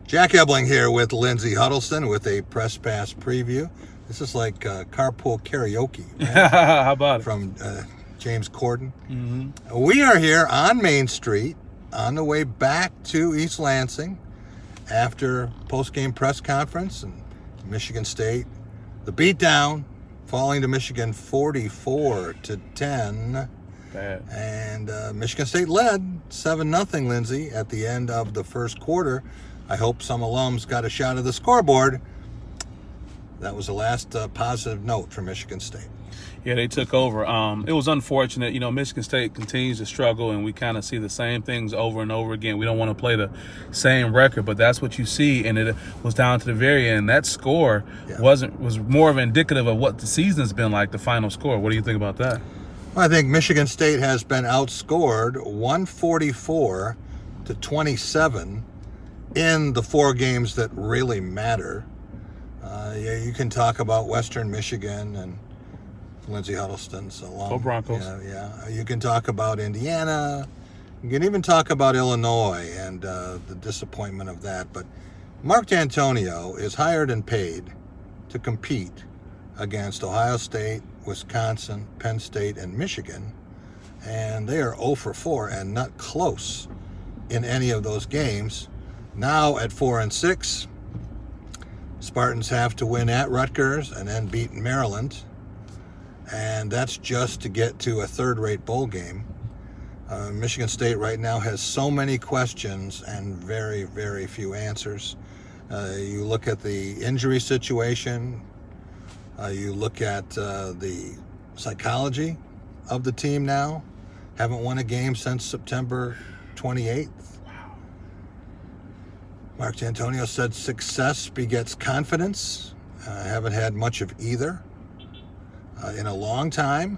Jack Ebling here with Lindsay Huddleston with a Press Pass preview. This is like carpool karaoke, right? How about it? From James Corden. Mm-hmm. We are here on Main Street on the way back to East Lansing after post-game press conference and Michigan State. The beatdown, falling to Michigan 44-10. Bad. And Michigan State led 7-0, Lindsay, at the end of the first quarter. I hope some alums got a shot of the scoreboard. That was the last positive note for Michigan State. Yeah, they took over. It was unfortunate. You know, Michigan State continues to struggle, and we kind of see the same things over and over again. We don't want to play the same record, but that's what you see, and it was down to the very end. That score was more of indicative of what the season's been like, the final score. What do you think about that? Well, I think Michigan State has been outscored 144-27 in the four games that really matter. You can talk about Western Michigan and Lindsay Huddleston's alum. Go Broncos. Yeah. You can talk about Indiana. You can even talk about Illinois and the disappointment of that. But Mark D'Antonio is hired and paid to compete against Ohio State, Wisconsin, Penn State, and Michigan. And they are 0 for 4 and not close in any of those games. Now at 4-6, Spartans have to win at Rutgers and then beat Maryland. And that's just to get to a third-rate bowl game. Michigan State right now has so many questions and very, very few answers. You look at the injury situation. You look at the psychology of the team now. Haven't won a game since September 28th. Mark D'Antonio said success begets confidence. Haven't had much of either in a long time.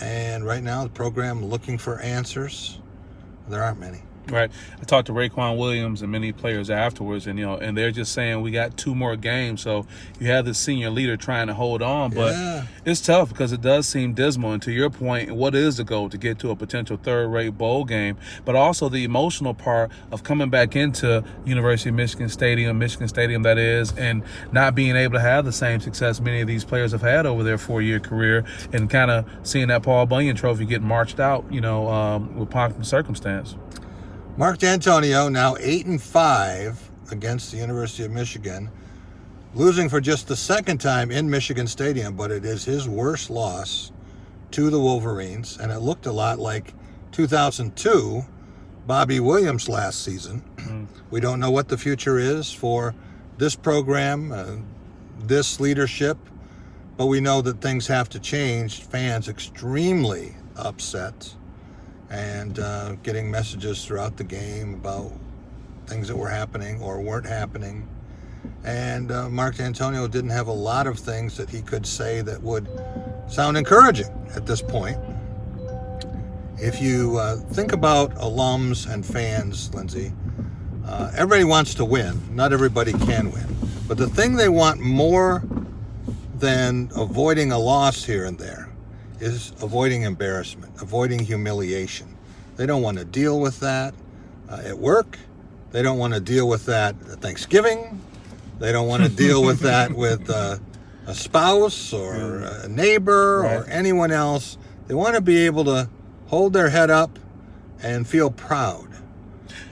And right now the program looking for answers. There aren't many. Right. I talked to Raekwon Williams and many players afterwards, and and they're just saying we got 2 more games. So you have the senior leader trying to hold on, but it's tough because it does seem dismal. And to your point, what is the goal? To get to a potential third-rate bowl game, but also the emotional part of coming back into University of Michigan Stadium that is, and not being able to have the same success many of these players have had over their 4-year career, and kind of seeing that Paul Bunyan Trophy get marched out, with pomp and circumstance. Mark D'Antonio now 8-5 against the University of Michigan, losing for just the second time in Michigan Stadium, but it is his worst loss to the Wolverines, and it looked a lot like 2002, Bobby Williams' last season. We don't know what the future is for this program, this leadership, but we know that things have to change. Fans extremely upset. And getting messages throughout the game about things that were happening or weren't happening. And Mark D'Antonio didn't have a lot of things that he could say that would sound encouraging at this point. If you think about alums and fans, Lindsay, everybody wants to win. Not everybody can win. But the thing they want more than avoiding a loss here and there is avoiding embarrassment, avoiding humiliation. They don't want to deal with that at work. They don't want to deal with that at Thanksgiving. They don't want to deal with that with a spouse or a neighbor or anyone else. They want to be able to hold their head up and feel proud.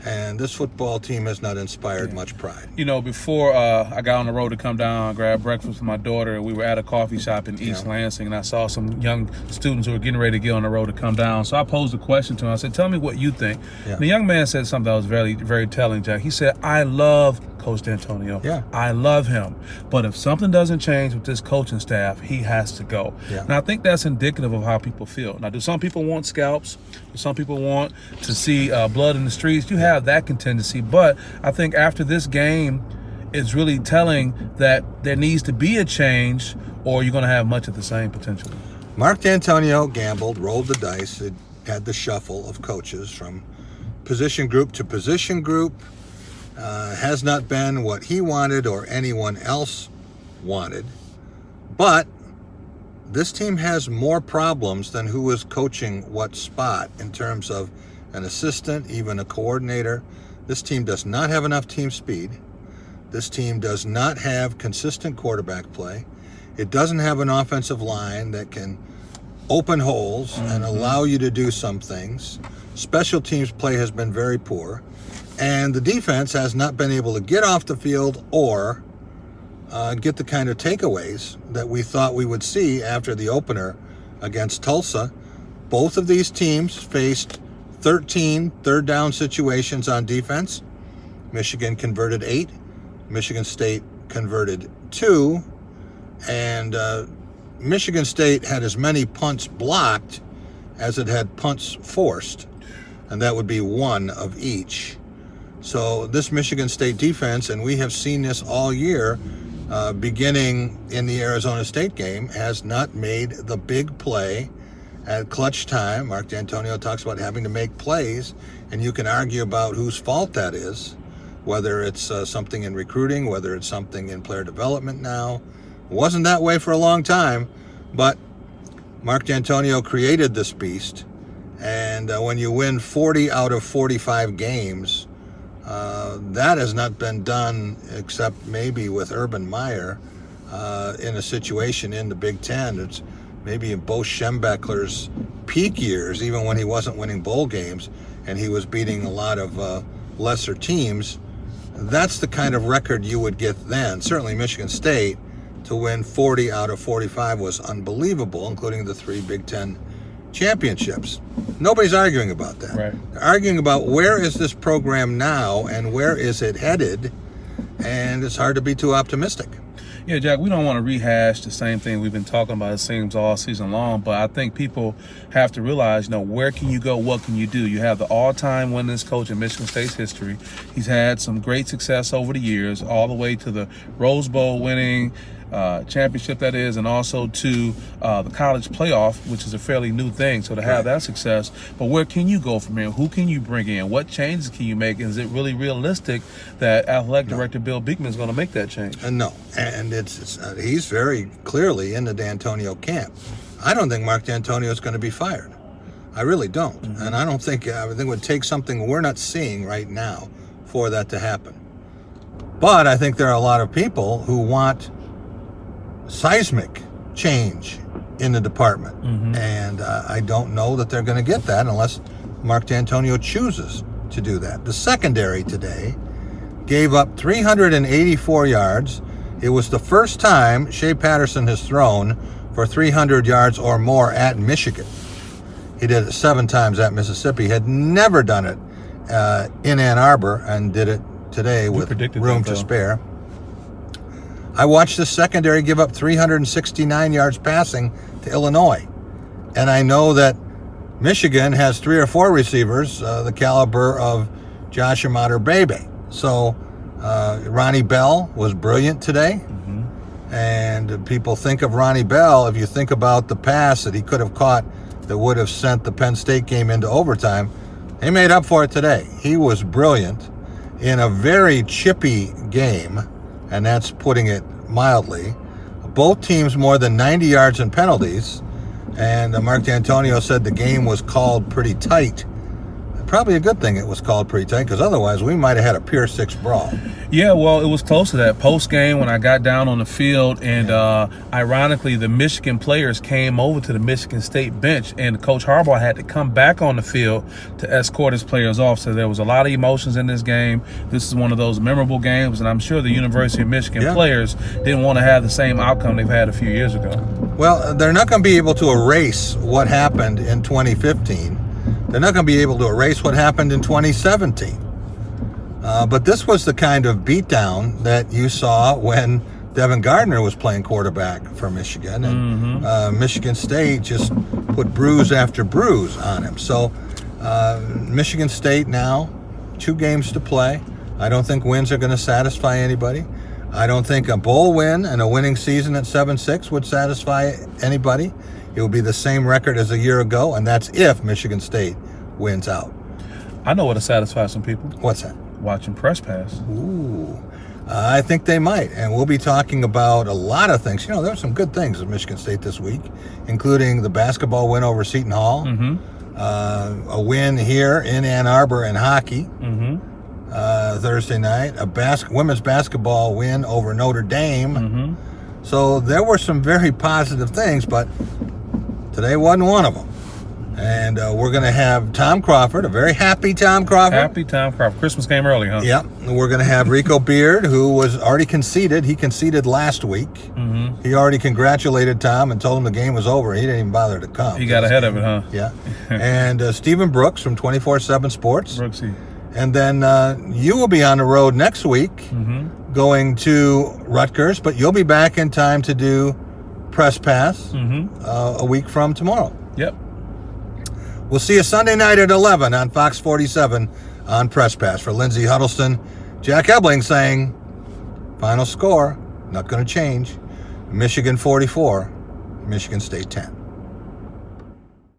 And this football team has not inspired much pride. Before I got on the road to come down, I grabbed breakfast with my daughter, and we were at a coffee shop in East Lansing, and I saw some young students who were getting ready to get on the road to come down. So I posed a question to him. I said, tell me what you think. Yeah. The young man said something that was very, very telling, Jack. He said, I love Coach D'Antonio. Yeah. I love him. But if something doesn't change with this coaching staff, he has to go. Yeah. And I think that's indicative of how people feel. Now, do some people want scalps? Do some people want to see blood in the streets? You have that contingency. But I think after this game, it's really telling that there needs to be a change, or you're going to have much of the same potentially. Mark D'Antonio gambled, rolled the dice. It had the shuffle of coaches from position group to position group. Has not been what he wanted or anyone else wanted. But this team has more problems than who is coaching what spot in terms of an assistant, even a coordinator. This team does not have enough team speed. This team does not have consistent quarterback play. It doesn't have an offensive line that can open holes and allow you to do some things. Special teams play has been very poor. And the defense has not been able to get off the field or get the kind of takeaways that we thought we would see after the opener against Tulsa. Both of these teams faced 13 third down situations on defense. Michigan converted 8. Michigan State converted 2. And Michigan State had as many punts blocked as it had punts forced. And that would be 1 of each. So this Michigan State defense, and we have seen this all year, beginning in the Arizona State game, has not made the big play at clutch time. Mark D'Antonio talks about having to make plays, and you can argue about whose fault that is, whether it's something in recruiting, whether it's something in player development now. It wasn't that way for a long time, but Mark D'Antonio created this beast, and when you win 40 out of 45 games, that has not been done except maybe with Urban Meyer in a situation in the Big Ten. It's maybe in Bo Schembechler's peak years, even when he wasn't winning bowl games and he was beating a lot of lesser teams. That's the kind of record you would get then. Certainly Michigan State, to win 40 out of 45 was unbelievable, including the 3 Big Ten championships. Nobody's arguing about that. Right. They're arguing about where is this program now and where is it headed, and it's hard to be too optimistic. Yeah, Jack, we don't want to rehash the same thing we've been talking about, it seems, all season long, but I think people have to realize, where can you go, what can you do? You have the all-time winningest coach in Michigan State's history. He's had some great success over the years, all the way to the Rose Bowl winning championship, that is, and also to the college playoff, which is a fairly new thing. So to have that success, but where can you go from here? Who can you bring in? What changes can you make? Is it really realistic that athletic director Bill Beekman is going to make that change? No, and it's he's very clearly in the D'Antonio camp. I don't think Mark D'Antonio is going to be fired. I really don't, and I think it would take something we're not seeing right now for that to happen. But I think there are a lot of people who want seismic change in the department, and I don't know that they're going to get that unless Mark D'Antonio chooses to do that. The secondary today gave up 384 yards. It was the first time Shea Patterson has thrown for 300 yards or more at Michigan. He did it 7 times at Mississippi, had never done it in Ann Arbor, and did it today with room to spare. I watched the secondary give up 369 yards passing to Illinois. And I know that Michigan has 3 or 4 receivers the caliber of Josh Imatorbhebhe. So Ronnie Bell was brilliant today. And people think of Ronnie Bell, if you think about the pass that he could have caught that would have sent the Penn State game into overtime, he made up for it today. He was brilliant in a very chippy game, and that's putting it mildly. Both teams more than 90 yards in penalties, and Mark D'Antonio said the game was called pretty tight. Probably a good thing it was called pretty tight, because otherwise we might have had a Pier 6 brawl. Yeah, well, it was close to that. Post-game, when I got down on the field, and ironically, the Michigan players came over to the Michigan State bench, and Coach Harbaugh had to come back on the field to escort his players off. So there was a lot of emotions in this game. This is one of those memorable games, and I'm sure the University of Michigan players didn't want to have the same outcome they've had a few years ago. Well, they're not going to be able to erase what happened in 2015. They're not going to be able to erase what happened in 2017. But this was the kind of beatdown that you saw when Devin Gardner was playing quarterback for Michigan. And Michigan State just put bruise after bruise on him. So Michigan State now, 2 games to play. I don't think wins are going to satisfy anybody. I don't think a bowl win and a winning season at 7-6 would satisfy anybody. It will be the same record as a year ago, and that's if Michigan State wins out. I know what to satisfy some people. What's that? Watching press pass. Ooh, I think they might, and we'll be talking about a lot of things. There were some good things at Michigan State this week, including the basketball win over Seton Hall, a win here in Ann Arbor in hockey, Thursday night, a women's basketball win over Notre Dame. Mm-hmm. So there were some very positive things, but today wasn't one of them. And we're going to have Tom Crawford, a very happy Tom Crawford. Happy Tom Crawford. Christmas came early, huh? Yep. We're going to have Rico Beard, who was already conceded. He conceded last week. Mm-hmm. He already congratulated Tom and told him the game was over. He didn't even bother to come. He got ahead of it, huh? Yeah. And Stephen Brooks from 24/7 Sports. Brooksy. And then you will be on the road next week, Mm-hmm. going to Rutgers, but you'll be back in time to do Press Pass Mm-hmm. a week from tomorrow. Yep. We'll see you Sunday night at 11 on Fox 47 on Press Pass. For Lindsay, Huddleston, Jack Ebling saying, final score, not going to change, Michigan 44, Michigan State 10.